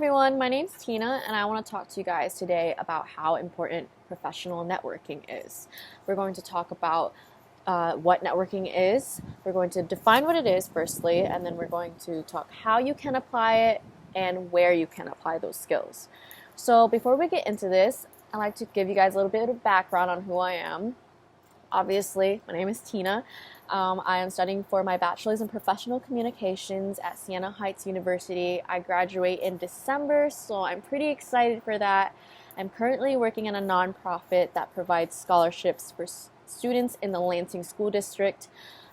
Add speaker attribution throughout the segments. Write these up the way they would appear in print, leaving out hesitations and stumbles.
Speaker 1: everyone, my name's Tina and I want to talk to you guys today about how important professional networking is. We're going to talk about what networking is. We're going to define what it is firstly, and then we're going to talk how you can apply it and where you can apply those skills. So before we get into this, I'd like to give you guys a little bit of background on who I am. Obviously, my name is Tina. I am studying for my bachelor's in professional communications at Siena Heights University. I graduate in December, so I'm pretty excited for that. I'm currently working in a nonprofit that provides scholarships for students in the Lansing School District,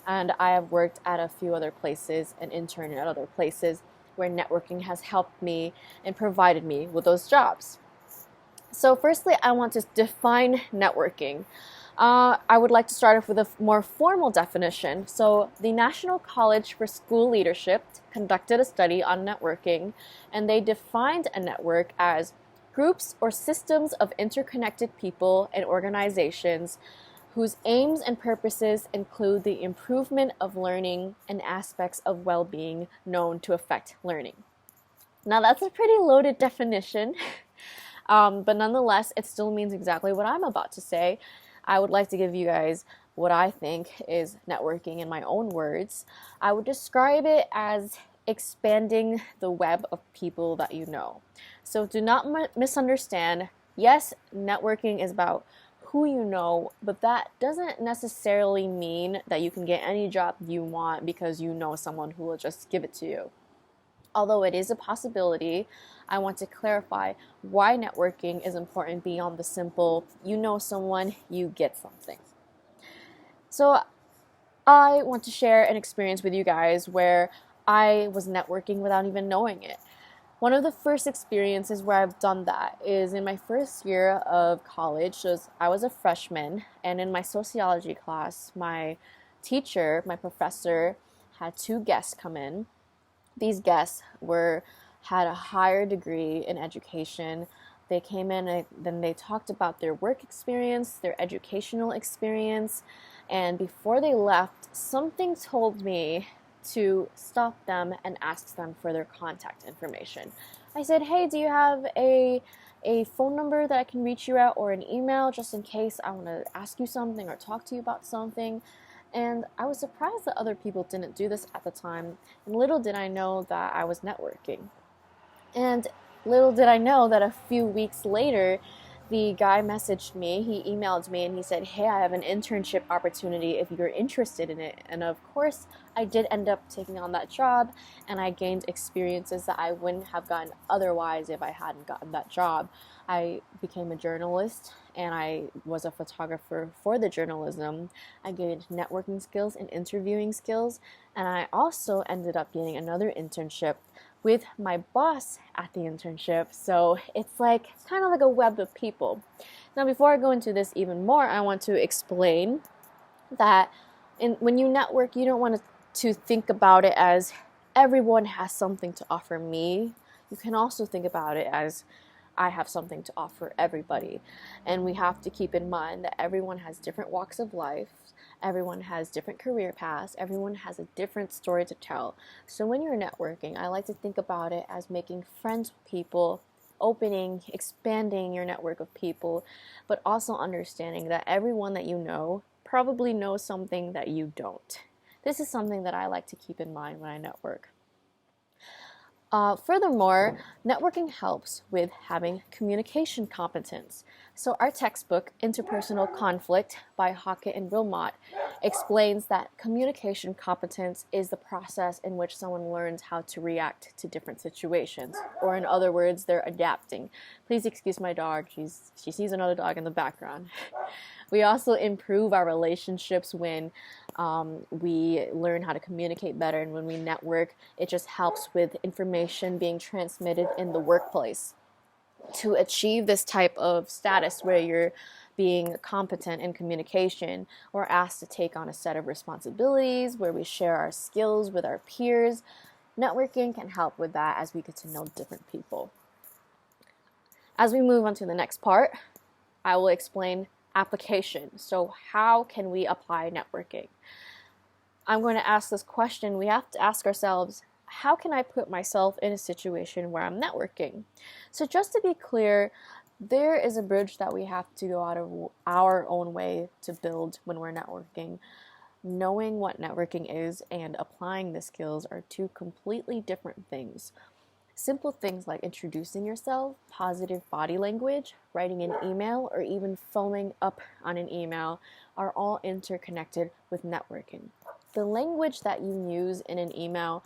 Speaker 1: and I have worked at a few other places and interned at other places where networking has helped me and provided me with those jobs. So firstly, I want to define networking. I would like to start off with a more formal definition. So the National College for School Leadership conducted a study on networking, and they defined a network as groups or systems of interconnected people and organizations whose aims and purposes include the improvement of learning and aspects of well-being known to affect learning. Now that's a pretty loaded definition, but nonetheless, it still means exactly what I'm about to say. I would like to give you guys what I think is networking in my own words. I would describe it as expanding the web of people that you know. So do not misunderstand. Yes, networking is about who you know, but that doesn't necessarily mean that you can get any job you want because you know someone who will just give it to you. Although it is a possibility, I want to clarify why networking is important beyond the simple, you know someone, you get something. So I want to share an experience with you guys where I was networking without even knowing it. One of the first experiences where I've done that is in my first year of college. So I was a freshman, and in my sociology class, my teacher, my professor, had two guests come in. These guests had a higher degree in education. They came in and then they talked about their work experience, their educational experience, and before they left, something told me to stop them and ask them for their contact information. I said, hey, do you have a phone number that I can reach you at, or an email just in case I want to ask you something or talk to you about something? And I was surprised that other people didn't do this at the time, and little did I know that I was networking. And little did I know that a few weeks later, the guy messaged me, he emailed me, and he said, hey, I have an internship opportunity if you're interested in it. And of course, I did end up taking on that job, and I gained experiences that I wouldn't have gotten otherwise if I hadn't gotten that job. I became a journalist, and I was a photographer for the journalism. I gained networking skills and interviewing skills, and I also ended up getting another internship with my boss at the internship. So it's kind of like a web of people. Now, before I go into this even more, I want to explain that when you network, you don't want to think about it as everyone has something to offer me. You can also think about it as I have something to offer everybody. And we have to keep in mind that everyone has different walks of life. Everyone has different career paths. Everyone has a different story to tell. So when you're networking, I like to think about it as making friends with people, opening, expanding your network of people, but also understanding that everyone that you know probably knows something that you don't. This is something that I like to keep in mind when I network. Furthermore, networking helps with having communication competence. So our textbook, Interpersonal Conflict by Hockett and Wilmot, explains that communication competence is the process in which someone learns how to react to different situations, or in other words, they're adapting. Please excuse my dog, she sees another dog in the background. We also improve our relationships when we learn how to communicate better, and when we network, it just helps with information being transmitted in the workplace. To achieve this type of status where you're being competent in communication, we're asked to take on a set of responsibilities where we share our skills with our peers. Networking can help with that as we get to know different people. As we move on to the next part, I will explain application. So how can we apply networking? I'm going to ask this question. We have to ask ourselves, how can I put myself in a situation where I'm networking? So just to be clear, there is a bridge that we have to go out of our own way to build when we're networking. Knowing what networking is and applying the skills are two completely different things. Simple things like introducing yourself, positive body language, writing an email, or even following up on an email are all interconnected with networking. The language that you use in an email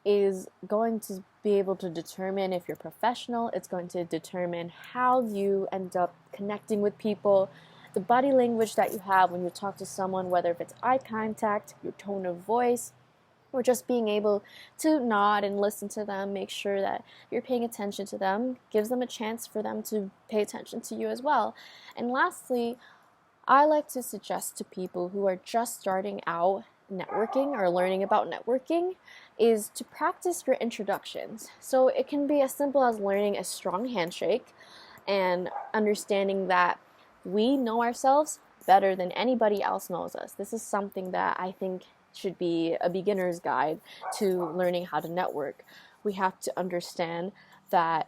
Speaker 1: is going to be able to determine if you're professional. It's going to determine how you end up connecting with people. The body language that you have when you talk to someone, whether if it's eye contact, your tone of voice, or just being able to nod and listen to them, make sure that you're paying attention to them, gives them a chance for them to pay attention to you as well. And lastly, I like to suggest to people who are just starting out networking or learning about networking is to practice your introductions. So it can be as simple as learning a strong handshake and understanding that we know ourselves better than anybody else knows us. This is something that I think should be a beginner's guide to learning how to network. We have to understand that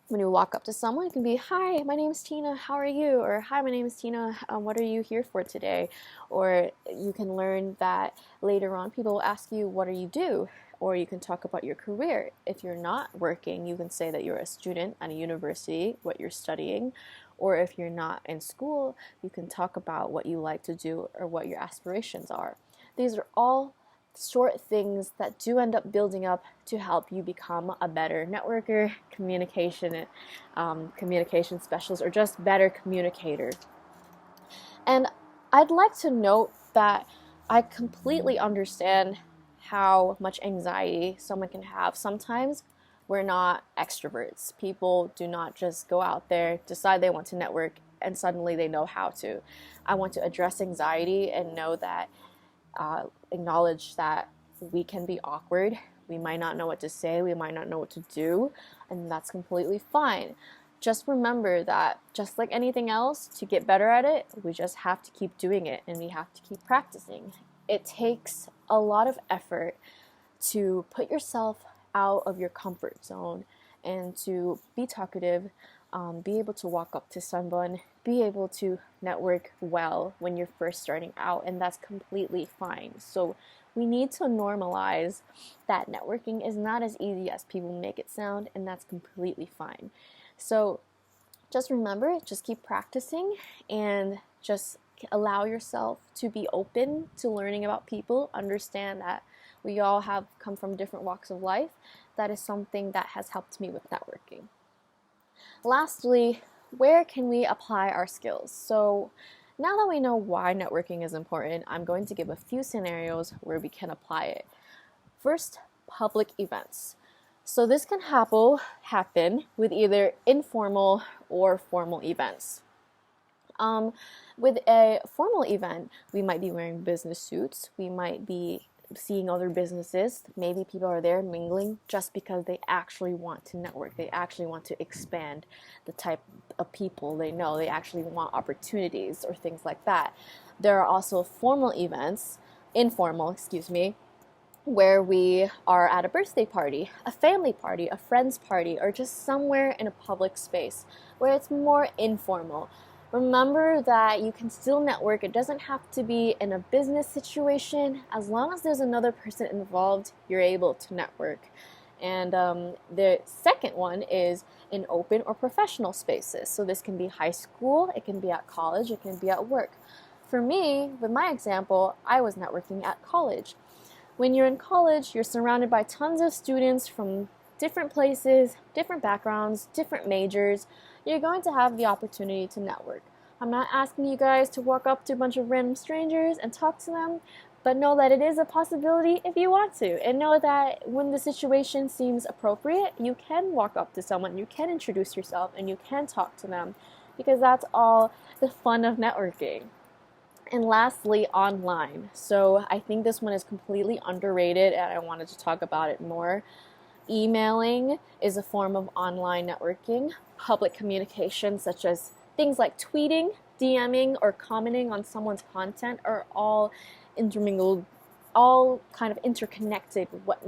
Speaker 1: when you walk up to someone, it can be, "Hi, my name is Tina, how are you?" Or, "Hi, my name is Tina, what are you here for today?" Or you can learn that later on people will ask you, "What do you do?" Or you can talk about your career. If you're not working, you can say that you're a student at a university, what you're studying. Or if you're not in school, you can talk about what you like to do or what your aspirations are. These are all short things that do end up building up to help you become a better networker, communication specialist, or just better communicator. And I'd like to note that I completely understand how much anxiety someone can have. Sometimes we're not extroverts. People do not just go out there, decide they want to network, and suddenly they know how to. I want to address anxiety and know that acknowledge that we can be awkward. We might not know what to say. We might not know what to do. And that's completely fine. Just remember that just like anything else, to get better at it, we just have to keep doing it and we have to keep practicing. It takes a lot of effort to put yourself out of your comfort zone and to be talkative, be able to walk up to someone, be able to network well when you're first starting out, and that's completely fine. So we need to normalize that networking is not as easy as people make it sound, and that's completely fine. So just remember, just keep practicing and just allow yourself to be open to learning about people. Understand that we all have come from different walks of life. That is something that has helped me with networking. Lastly, where can we apply our skills? So now that we know why networking is important, I'm going to give a few scenarios where we can apply it. First, public events. So this can happen with either informal or formal events. With a formal event, we might be wearing business suits. We might be seeing other businesses. Maybe people are there mingling just because they actually want to network. They actually want to expand the type of people they know. They actually want opportunities or things like that. There are also informal, where we are at a birthday party, a family party, a friend's party, or just somewhere in a public space where it's more informal. Remember that you can still network. It doesn't have to be in a business situation. As long as there's another person involved, you're able to network. And the second one is in open or professional spaces. So this can be high school, it can be at college, it can be at work. For me, with my example, I was networking at college. When you're in college, you're surrounded by tons of students from different places, different backgrounds, different majors. You're going to have the opportunity to network. I'm not asking you guys to walk up to a bunch of random strangers and talk to them, but know that it is a possibility if you want to. And know that when the situation seems appropriate, you can walk up to someone, you can introduce yourself, and you can talk to them, because that's all the fun of networking. And lastly, online. So I think this one is completely underrated, and I wanted to talk about it more. Emailing is a form of online networking. Public communication, such as things like tweeting, DMing, or commenting on someone's content, are all intermingled, all kind of interconnected with what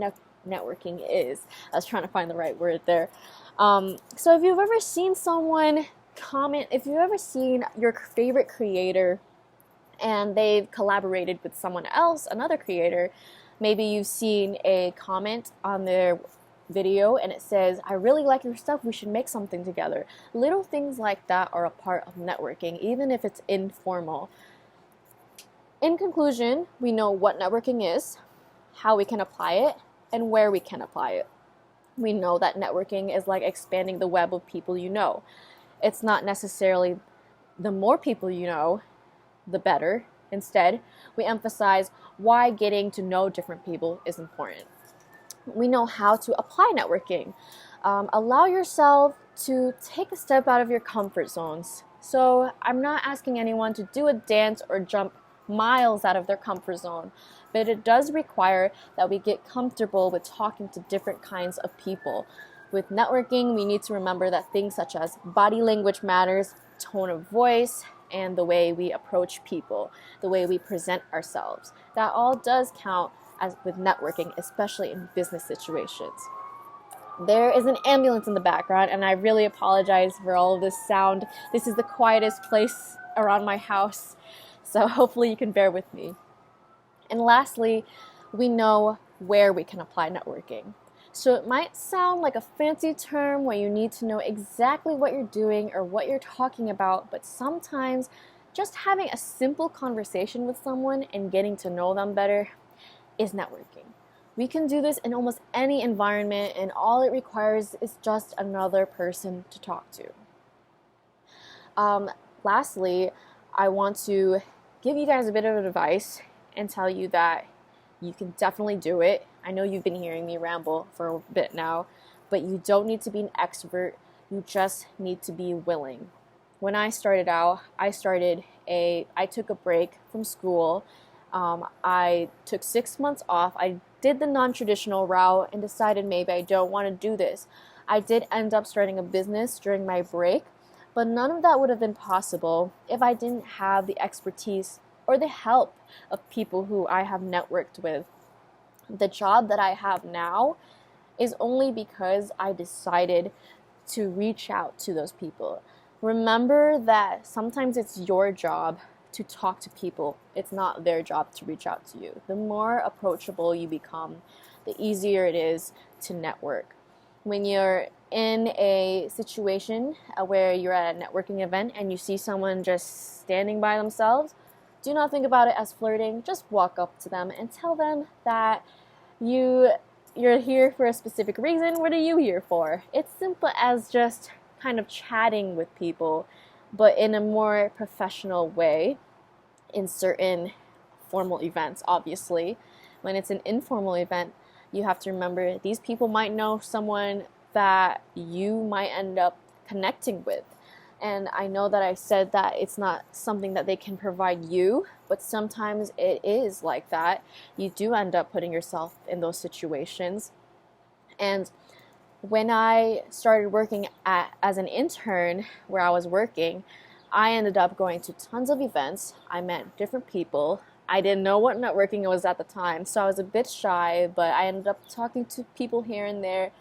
Speaker 1: networking is. I was trying to find the right word there. So if you've ever seen someone comment, if you've ever seen your favorite creator and they've collaborated with someone else, another creator, maybe you've seen a comment on their video and it says, "I really like your stuff, we should make something together." Little things like that are a part of networking, even if it's informal. In conclusion, we know what networking is, how we can apply it, and where we can apply it. We know that networking is like expanding the web of people you know. It's not necessarily the more people you know, the better. Instead, we emphasize why getting to know different people is important. We know how to apply networking. Allow yourself to take a step out of your comfort zones. So I'm not asking anyone to do a dance or jump miles out of their comfort zone, but it does require that we get comfortable with talking to different kinds of people. With networking, we need to remember that things such as body language matters, tone of voice, and the way we approach people, the way we present ourselves. That all does count as with networking, especially in business situations. There is an ambulance in the background, and I really apologize for all of this sound. This is the quietest place around my house, so hopefully you can bear with me. And lastly, we know where we can apply networking. So it might sound like a fancy term where you need to know exactly what you're doing or what you're talking about, but sometimes just having a simple conversation with someone and getting to know them better is networking. We can do this in almost any environment, and all it requires is just another person to talk to. Lastly, I want to give you guys a bit of advice and tell you that you can definitely do it. I know you've been hearing me ramble for a bit now, but you don't need to be an extrovert. You just need to be willing. When I started out, I took a break from school. I took 6 months off. I did the non-traditional route and decided maybe I don't want to do this. I did end up starting a business during my break, but none of that would have been possible if I didn't have the expertise or the help of people who I have networked with. The job that I have now is only because I decided to reach out to those people. Remember that sometimes it's your job to talk to people. It's not their job to reach out to you. The more approachable you become, the easier it is to network. When you're in a situation where you're at a networking event and you see someone just standing by themselves, do not think about it as flirting. Just walk up to them and tell them that you're here for a specific reason. What are you here for? It's simple as just kind of chatting with people, but in a more professional way. In certain formal events, obviously. When it's an informal event, you have to remember these people might know someone that you might end up connecting with. And I know that I said that it's not something that they can provide you, but sometimes it is like that. You do end up putting yourself in those situations. And when I started working as an intern where I was working, I ended up going to tons of events. I met different people. I didn't know what networking was at the time, so I was a bit shy, but I ended up talking to people here and there.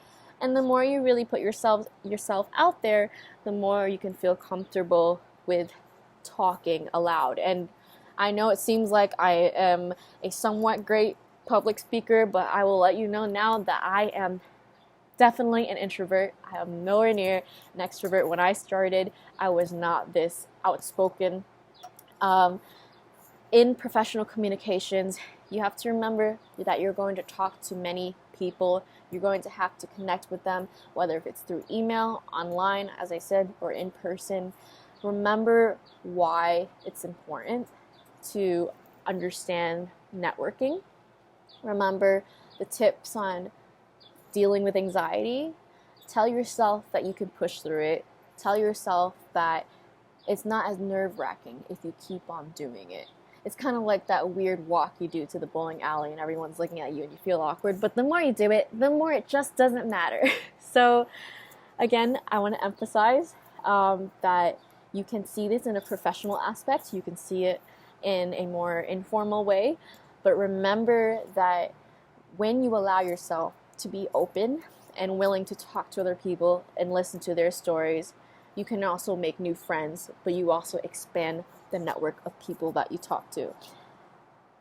Speaker 1: And the more you really put yourself out there, the more you can feel comfortable with talking aloud. And I know it seems like I am a somewhat great public speaker, but I will let you know now that I am definitely an introvert. I am nowhere near an extrovert. When I started, I was not this outspoken. In professional communications, you have to remember that you're going to talk to many people. You're going to have to connect with them, whether if it's through email, online, as I said, or in person. Remember why it's important to understand networking. Remember the tips on dealing with anxiety. Tell yourself that you can push through it. Tell yourself that it's not as nerve-wracking if you keep on doing it. It's kind of like that weird walk you do to the bowling alley and everyone's looking at you and you feel awkward, but the more you do it, the more it just doesn't matter. So again, I want to emphasize that you can see this in a professional aspect. You can see it in a more informal way, but remember that when you allow yourself to be open and willing to talk to other people and listen to their stories, you can also make new friends, but you also expand the network of people that you talk to.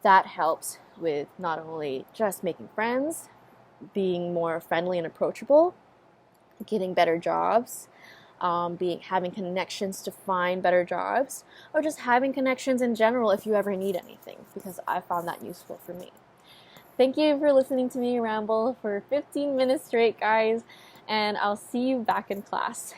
Speaker 1: That helps with not only just making friends, being more friendly and approachable, getting better jobs, having connections to find better jobs, or just having connections in general if you ever need anything, because I found that useful for me. Thank you for listening to me ramble for 15 minutes straight, guys, and I'll see you back in class.